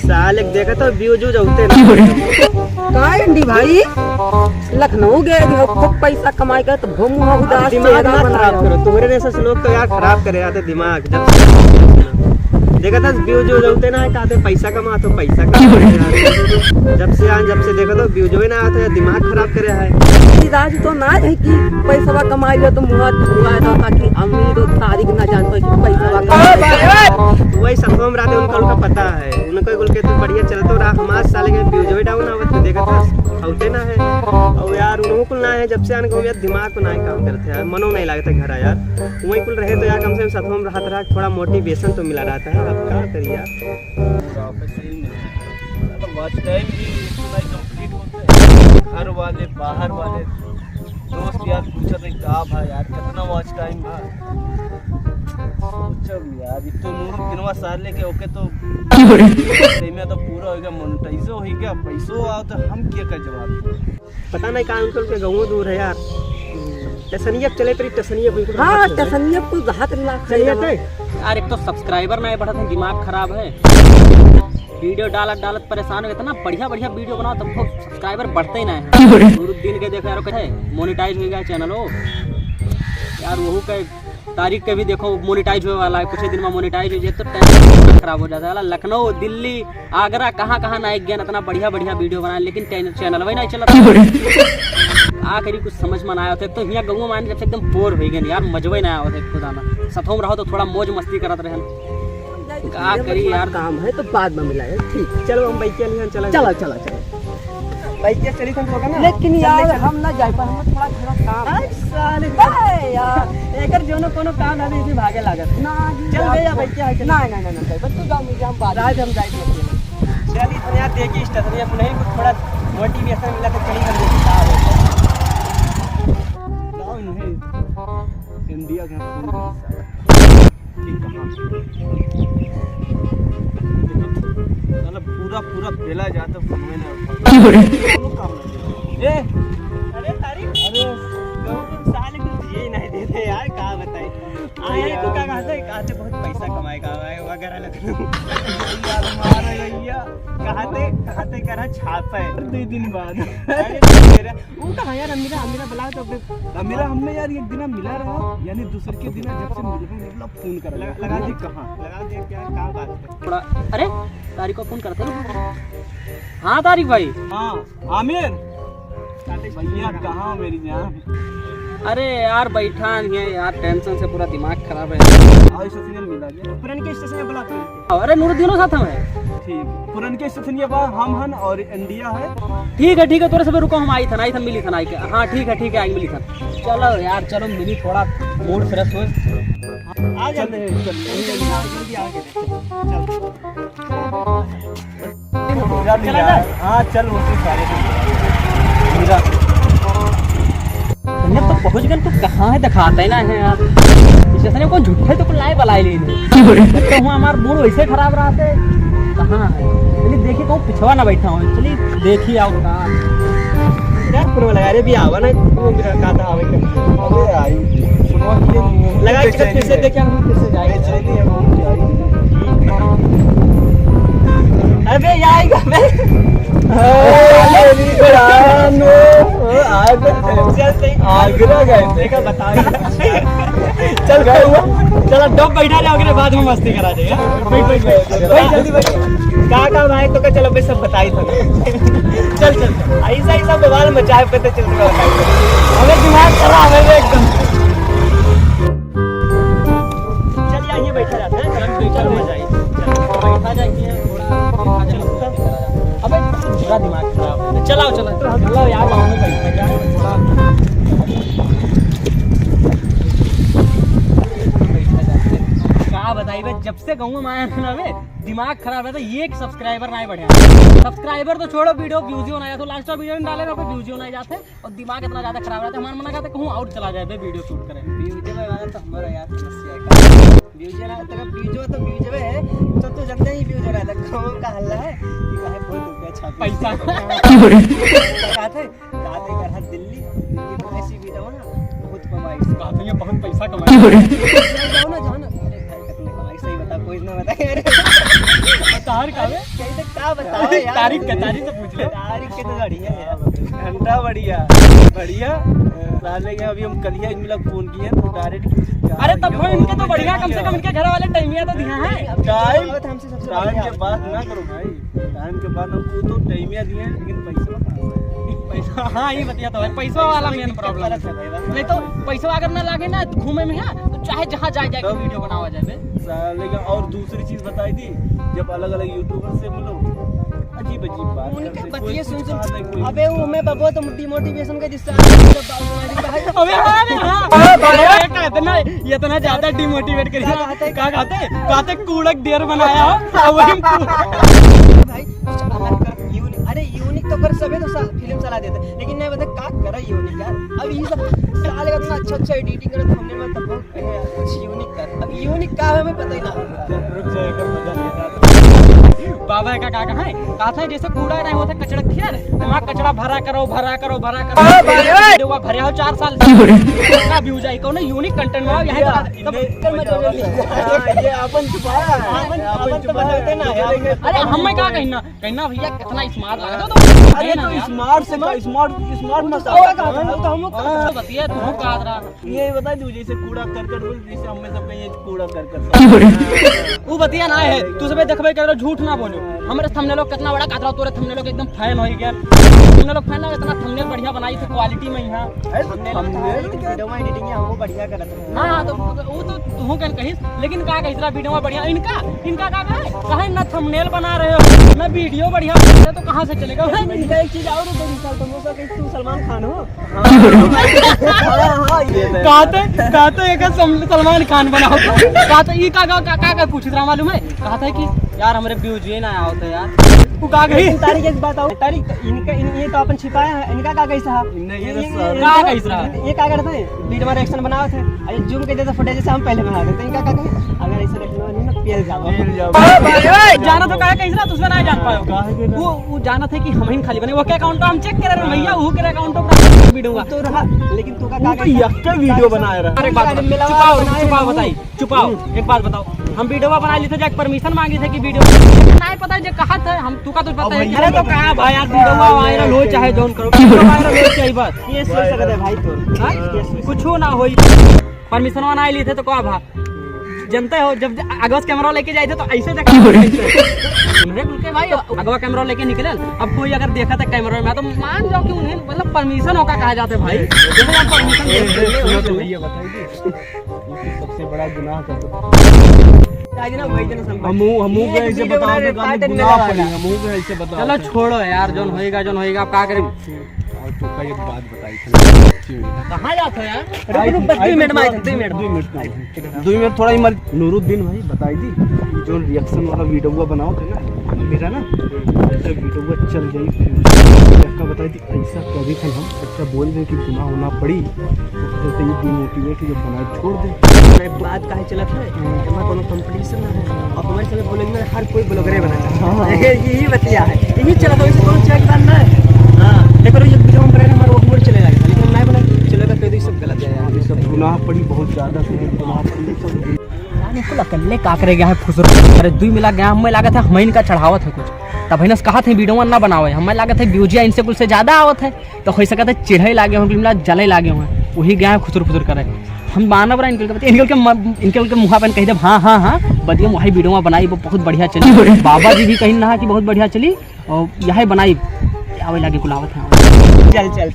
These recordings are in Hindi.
साले देखा तो व्यूज होते ना काय अंडी भाई लखनऊ गए थे खूब पैसा कमाई कर तो घूम उदास दिमाग मत खराब करो। तुम्हारे जैसे लोग तो यार खराब करे आते दिमाग। जब देखा था व्यूज होते ना कहते पैसा कमा तो पैसा कमा। जब से देखा तो व्यूज ना आते दिमाग खराब करे है। राज तो ना है कि पैसा कमाई लो तो मुँह धुआ दो ताकि अमीर और तारीख ना जान पाए कि पैसा कमाई। वही सफोम रहते उनका पता है उनको बोल के तो बढ़िया चलते रहा हमारे साले के व्यूज डाउन आवत देखा था होते ना है। और यार उनको कुल ना है जब से आने को यार दिमाग को ना काम करते यार मनो नहीं लगता घर यार वही कुल रहे तो यार कम से कम सफोम रहता रहा थोड़ा मोटिवेशन तो मिला रहता है। अब क्या करिए यार वॉच टाइम भी इतना ही कंप्लीट होता है। घर वाले बाहर वाले दोस्त यार पूछा था क्या भाई यार कितना वॉच टाइम था यार तो नूर दिनवा सार लेके ओके तो में तो पूरा हो गया मोनेटाइजो हो गया पैसों आओ तो हम क्या का जवाब पता नहीं कहाँ उनके गाँव दूर है यार। टसनिया चले तेरी टसनिया बिल्कुल हाँ टसनिया को हाथ ना चलिए थे यार एक तो सब्सक्राइबर नहीं बढ़ा था दिमाग खराब है। वीडियो डालत परेशान हो गया इतना बढ़िया वीडियो बनाओ तब सब्सक्राइबर बढ़ते ही नहीं है। नूरुद्दीन के देखो यार कैसे मोनेटाइज हो गया चैनल हो यार वहू के तारीख के भी देखो मोनेटाइज होने वाला है कुछ ही दिन में मोनेटाइज हो जाए तो टाइम खराब हो जाता है। लखनऊ दिल्ली आगरा कहाँ ना एक गया इतना बढ़िया वीडियो बनाए लेकिन चैनल वही नहीं चला। आखिरी कुछ समझ में ना आया तो यहाँ गाँव में जब से एकदम बोर हो गए यार मजबे ना आया खुद आना सथोम रहो तो थोड़ा मौज मस्ती करत रहे क्या करी यार काम है तो बाद में मिला है ठीक। चलो हम बाइक के चला चलो बाइक के चली तुम होगा ना लेकिन यार हम ना जाए पर हम थोड़ा काम साले यार एकर जोनो कोनो काम है इसी भागे लागत ना चल बे या बाइक के ना बस तू जाओ मुझे हम बाद आज हम जाए चल इतना यार देखी स्टेशन को नहीं कुछ थोड़ा मोटिवेशन मिला तो चली हम देखी इंडिया का पूरा फैला जाता अरे तारीख साले कुछ ये नहीं देते यार कहाँ बताए आए तो क्या कहते बहुत पैसा कमाएगा वगैरह लखनऊ कहते करा छापा है 2 दिन बाद। वो कहाँ यार अमीरा बुला तो अमीरा हमने यार एक दिन मिला रहा यानी दूसरे के दिन जब से मिला फोन कर लगा दी कहाँ लगा दिया क्या बात है थोड़ा अरे तारीख को फोन करते ना। हाँ तारीख भाई हाँ आमिर भैया कहाँ मेरी जान अरे यार बैठा नहीं है यार टेंशन से पूरा दिमाग खराब है। स्टेशन मिला गया पुराने के स्टेशन बुला अरे नूरुद्दीन साथ में ठीक पुराने के स्टेशन ये बात हम हन और इंडिया है ठीक है तोरे सब रुको हम आई था मिली था आई के हाँ ठीक है आई मिली था चलो यार चलो मिली थोड़ा मूड फ्रेश हो आ जाते हाँ चल तो पहुंच गए तो कहाँ है दिखाता ही ना है यार स्टेशन को झूठे तो लाई बलाई ले तो हूँ हमारा मूड वैसे खराब रहा थे कहाँ है चलिए देखिए कहूँ पिछवा ना बैठा हूँ चलिए देखिए आओ लगा रे भी आवा ना कहा था आवे लगा फिर से देखे हम फिर से जाएंगे अबे आएगा आगरा गए देखा बता चल चलो डब बैठा जाओगे बाद में मस्ती करा देगा जल्दी क्या भाई तो चलो भाई सब बताई था चल ऐसा बवाल मचाए पता चल हमें दिमाग खराब है एकदम। चलिए आइए बैठा जाता है चल मजा आई बैठा जाइए अबे पूरा दिमाग खराब है चलाओ यार बताइए जब से गाँव में आया ना दिमाग खराब है तो ये एक सब्सक्राइबर नहीं बढ़े सब्सक्राइबर तो छोड़ो वीडियो व्यूज होना जाए तो लास्ट वीडियो में डाले ना व्यूज होना जाते और दिमाग इतना ज्यादा खराब रहता है हमारा मना कहते कहूँ आउट चला जाए वीडियो शूट करें तो हमारा यार समस्या तो जनता ही व्यूज रहा था गाँव का हल्ला है पैसा दिल्ली ऐसी वीडियो ना बहुत कमाई बहुत पैसा कमाया जाओ ना सही बता कोई ना बता तार का ना बताओ यार। तारीख से पूछ ले। तारीख के तो बढ़िया है यार। घंटा बढ़िया बढ़िया साले के अभी हम कलिया इन लोग फोन किए तो डायरेक्ट अरे तब वो इनके तो बढ़िया, कम से कम इनके घर वाले टाइमिया तो दिया है। टाइम हमसे सबसे टाइम बढ़िया के बात ना करो भाई, टाइम के बाद हमको तो टाइमिया दिए हैं, लेकिन पैसा पैसा, हाँ ये बतिया तो है, पैसा वाला मेन प्रॉब्लम है। नहीं तो पैसा अगर ना लागे ना तो घूमे में है तो चाहे जहाँ जाए जाके वीडियो बनावा जाए। लेकिन और दूसरी चीज बताई थी, जब अलग अलग यूट्यूबर से मिलो अजीब अजीब बात उनके करते, बतिये कोई सुन कुछ सुन। कहा नहीं, कोई अबे वो मैं बबुआ तो डिमोटिवेशन का जिससे अबे हाँ कहते ना ये इतना ज्यादा डिमोटिवेट कर क्या कहते कूड़क डियर बनाया हो वही भाई अरे यूनिक तो कर सबे तो फिल्म चला देते, लेकिन नहीं बता का कर यूनिक यार। अब ये सब साले का इतना अच्छा एडिटिंग करत हमने में तब कुछ यूनिक कर। अब यूनिक का है हमें पता ही ना। रुक जाएगा मजा नहीं आता। बाबा का काका है कहते हैं जैसे कूड़ा नहीं होता कचड़ा खेर वहाँ कचड़ा भरा करो वीडियो का भरे हो 4 साल का व्यू जाए कौन यूनिक कंटेंट में यही ये अपन छुपाया अपन तो बताते ना यार। अरे हमें क्या कहना भैया कितना स्मार्ट लगा तो अरे तो स्मार्ट से स्मार्ट मत तो हम बतिया तू कहा रहा ये बता दू जैसे कूड़ा करकट बोल, जैसे हमें सब कहीं कूड़ा करकट वो बतिया ना है तू सब देखबे करो, झूठ ना बोलो। हमारे थंबनेल लोग कितना बड़ा काट रहा तोरे थंबनेल लोग एकदम फैन हो गया। थंबनेल लोग फैन हो इतना थंबनेल बढ़िया बनाई थे क्वालिटी में यहां वीडियो में एडिटिंग है हमको बढ़िया करत है। हां तो वो तो तू कह कहिस, लेकिन का कहिसरा वीडियो में बढ़िया इनका का है कहे ना थंबनेल बना रहे हो ना वीडियो बढ़िया बना रहे हो, तो कहां से चलेगा। इनका एक चीज और तो मिसाल तुम लोग कि तू सलमान खान हो। हां ये कहते एक सलमान खान बनाओ। कहते ई का पूछ रहा मालूम है, कहता है कि यार हमारे व्यूज ये ना होते यार। तू का गई तारीख एक बात और तारीख इनका ये तो अपन छिपाया है, इनका का कैसा ये क्या करते हैं वीडियो में रिएक्शन बनाओ थे अरे जूम के जैसे फुटेज जैसे हम पहले बना देते हैं। इनका का कहे अगर ऐसे रखना नहीं ना पेल जाओ जाना तो कहे कैसा तुझे ना जान पाओ। वो जाना था कि हम ही खाली बने वो क्या अकाउंट हम चेक कर रहे हैं भैया, वो के अकाउंट पे वीडियो का तो रहा, लेकिन तू का यक्का वीडियो बनाया रहा। अरे चुपाओ बताई चुपाओ एक बात बताओ, हम वीडियो बना ली थे जाके परमिशन मांगी थे कि वीडियो नहीं पता है कहा था हम तू का तो पता है। अरे तो कहा भाई यार वीडियो वायरल हो चाहे जोन करो वायरल हो चाहे बस ये सोच सकते हैं भाई तो कुछ ना हो परमिशन ना ली थे तो कहा भा जनते हो जब अगवा कैमरा लेके जाए थे तो ऐसे देखा भाई अगवा कैमरा लेके निकले। अब कोई अगर देखा था कैमरा में तो मान जाओ कि उन्हें मतलब परमिशन होगा कहा जाते भाई परमिशन भैया बताइए सबसे बड़ा गुनाह कर चलो छोड़ो यार जोन होएगा अब क्या करें। एक बात बताई थी कहाँ जाते हो यार 2 मिनट थोड़ा ही नूरुद्दीन भाई बताई थी जो रिएक्शन वाला वीडियो बनाओ थे ना मेरा ना ऐसा वीडियो चल जाए का बताई थी ऐसा कभी कल हम अच्छा बोल दें कि गुनाह होना पड़ी तो ये डिमोटिवेट जो बनाए छोड़ दे। बात काहे चलत है हमारा कोनो कंपटीशन ना है और हमारे सामने ब्लॉगिंग में हर कोई ब्लॉगर बना है यही बतिया है यही चला तो इसे कौन चेक करना है। हां देखो ये वीडियो हम बना हमारा वो बोल चलेगा लेकिन मैं बना चलेगा तो ये सब गलत है यार, ये सब गुनाह पड़ी बहुत ज्यादा गुनाह पड़ी सब कुल अकेले का करे गया है फुसर। अरे 2 मिला गया हमें लागत है हम इनका चढ़ावत है कुछ तब हिनस कहा थे वीडियो ना बनावे हमें लागत है व्यूजिया इनसे कुल से ज्यादा आवत है तो हो सकता है चिढ़े लागे होंगे जले लागे हुए वही गया है खुसुर फुसुर करे हम मानव रहा इनके मुँह पर कही जब हाँ बढ़िया वही वीडियो बनाई वो बहुत बढ़िया चली। बाबा जी भी कहीं ना कि बहुत बढ़िया चली और यही बनाई आवे लागे कुलावत है। चल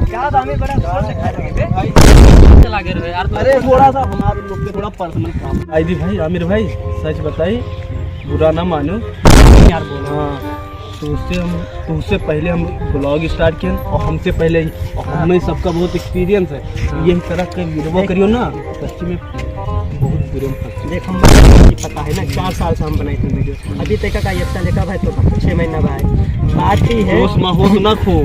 क्या हमें बड़ा जोर से खाए लागे रहे यार। अरे थोड़ा सा हमारे लोग के थोड़ा पर्सनल काम आई दी भाई आमिर भाई सच बताई बुरा ना मानो यार बोलो। हाँ तो उससे पहले हम ब्लॉग स्टार्ट किए और हमसे पहले ही और हमें सबका बहुत एक्सपीरियंस है यही तरह के वीडियो करियो ना सच्ची में बहुत बुरे में फंस देख हम पता है ना 4 साल से हम बनाए थे वीडियो अभी तक का एक साल का भाई तो 6 महीना भाई बात ही है होश ना खो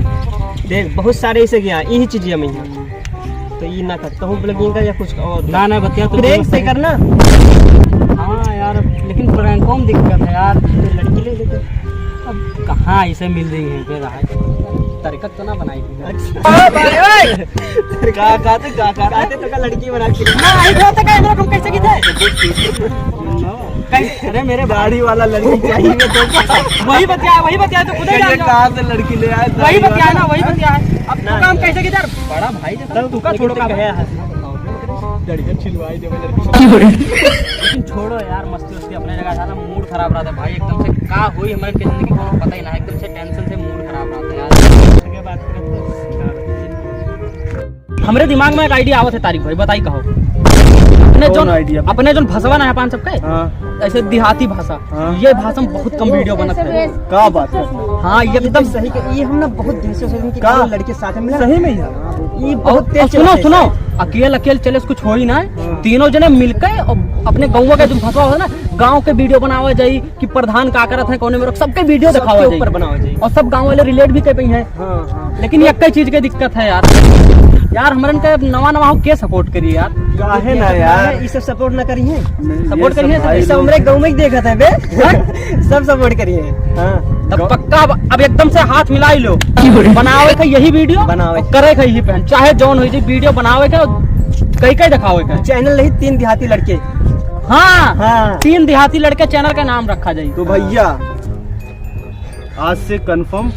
देख बहुत सारे ऐसे गया यही चीज़ मैं तो ये ना करता हूँ ब्लॉगिंग का या कुछ और ना बतिया तो ब्रेक से करना। हाँ यार लेकिन प्रैंकों में दिक्कत है यार लड़की ले लेते अब कहाँ ऐसे मिल रही है फिर तरीका तो ना बनाई थी कहते तो का लड़की बना के ना आई तो का तुम कैसे की थे अरे मेरे दाढ़ी वाला लड़की चाहिए तो वही बताया तो खुद ही जान जाओ। कहाँ से लड़की ले आए? वही बताया ना, वही बताया है। अब तू काम कैसे किधर बड़ा भाई जैसा तू का छोड़ो का गया लड़कियां छिलवाई देवे लड़की। लेकिन छोड़ो यार, मस्ती वस्ती अपने जगह था ना, मूड खराब रहा था भाई एकदम से। का हुई हमारे के जिंदगी को पता ही ना, एकदम से टेंशन से मूड खराब रहा था यार। बात हमरे दिमाग में एक आइडिया आवत है तारिक भाई, बताई कहो। कौन idea? अपने जो भसवा ना पान सबके हाँ ऐसे देहाती भाषा, हाँ। ये भाषा में बहुत कम वीडियो बनत है। का बात है? हाँ ये एकदम सही के ये हम ना बहुत दिन से सोच रहे कि का? लड़के साथ में मिला सही में ही है। ये और बहुत तेज सुनो चलते सुनो, हैं। अकेले चले कुछ हो ही ना, तीनों जने मिलकर और अपने गाँव के जो भसवा हो ना, गाँव के वीडियो बनावा जाई कि प्रधान का करत है, कोने में सबके वीडियो सबके दिखावा ऊपर जाई बनावा जाई। और सब गाँव वाले रिलेट भी कर पाई है। लेकिन एक ही चीज की दिक्कत है यार हमरन के नवा हो के सपोर्ट करिए यार। काहे ना यार, ये सब सपोर्ट ना करिए, सपोर्ट करिए भाई सब हमरे गाँव में ही देखा था बे सब सपोर्ट करिए। तब पक्का अब एकदम से हाथ मिलाई लो, बनावे का यही वीडियो बनावे। और करे का यही पहन, चाहे जौन हो जाए वीडियो बनावे का, कई कई दिखावे का। चैनल नहीं 3 देहाती लड़के। हाँ हाँ 3 देहाती लड़के चैनल का नाम रखा जाए। तो भैया आज से कंफर्म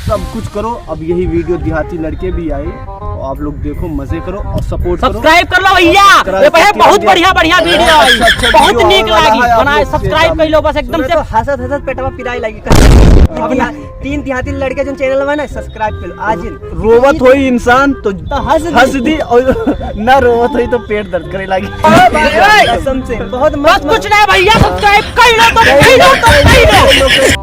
सब कुछ करो। अब यही वीडियो देहाती लड़के भी आए और आप लोग देखो, मजे करो और सपोर्ट करो। सब्सक्राइब कर लो भैया, ये भाई बहुत बढ़िया वीडियो आई, बहुत नीक लागी बनाए। सब्सक्राइब कर लो बस एकदम से। हंसत हंसत पेटवा पिराई लगी। 3 देहाती लड़के जो चैनल में ना सब्सक्राइब कर लो आज ही। रोवत होई इंसान तो हंस दी और ना रोवत होई तो पेट दर्द करे लगी। कसम से बहुत बस कुछ नहीं भैया, सब्सक्राइब कर लो तो कर लो।